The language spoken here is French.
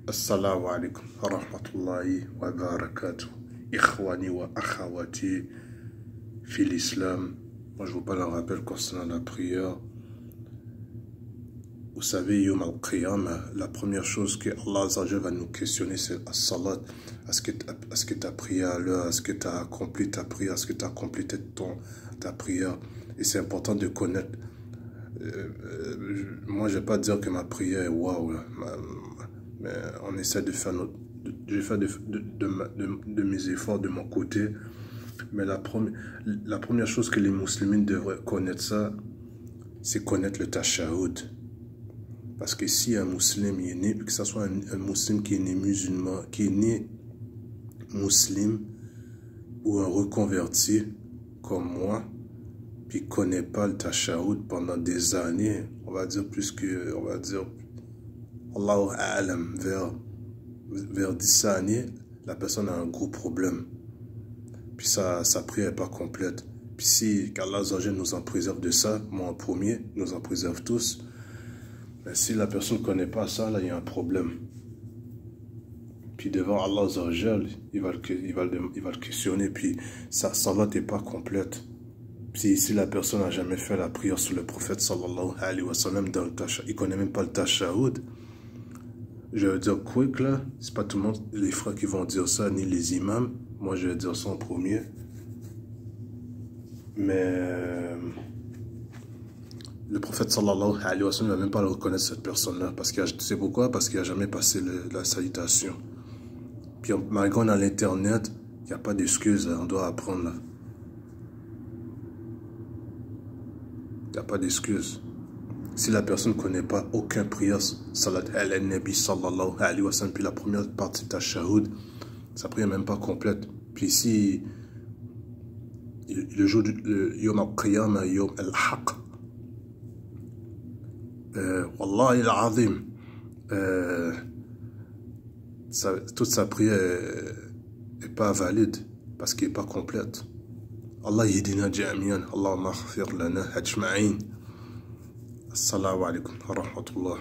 Assalamu alaikum wa rahmatullahi wa barakatuh. Ikhwani wa akhawati fil islam. Moi je vous parle un rappel concernant la prière. Vous savez, Yom al-Qiyamah, la première chose que Allah Azza va nous questionner, c'est la salat. Est-ce que tu as prié à l'heure? Est-ce que tu as accompli ta prière? Est-ce que tu as accompli ta prière? Et c'est important de connaître. Moi, je ne vais pas dire que ma prière est waouh, mais on essaie de faire je fais de mes efforts de mon côté. Mais la première chose que les musulmans devraient connaître, c'est connaître le tashahhud. Parce que si un musulman est né, que ce soit un musulman qui est né musulman, qui est né musulman, ou un reconverti comme moi, puis ne connaît pas le tashahhud pendant des années, on va dire Allahu a'lam, vers 10 années, la personne a un gros problème. Puis sa prière n'est pas complète. Puis si qu'Allah nous en préserve de ça, moi en premier, nous en préserve tous. Mais si la personne ne connaît pas ça, là, il y a un problème. Puis devant Allah, il va le questionner, puis sa salat n'est pas complète. Puis si la personne n'a jamais fait la prière sur le prophète, sallallahu alayhi wa sallam, il ne connaît même pas le tashahhud, je veux dire, quick là, c'est pas tout le monde, les frères qui vont dire ça, ni les imams. Moi, je vais dire ça en premier. Mais le prophète sallallahu alayhi wa sallam ne va même pas le reconnaître, cette personne-là. Parce que, tu sais pourquoi? Parce qu'il n'a jamais passé la salutation. Puis malgré on a l'internet, il n'y a pas d'excuses, on doit apprendre là. Il n'y a pas d'excuses. Si la personne ne connaît pas aucun prière, salat al-Nabi sallallahu alayhi wa sallam, puis la première partie de tashahhud, sa prière n'est même pas complète. Puis si le jour du Yom al-Qiyamah, Yom al-Haq, Wallahi al-Azim, toute sa prière n'est pas valide parce qu'elle n'est pas complète. Allah yidina jami'an, Allah maghfir lana ajma'in. Assalamu alaikum wa rahmatullah.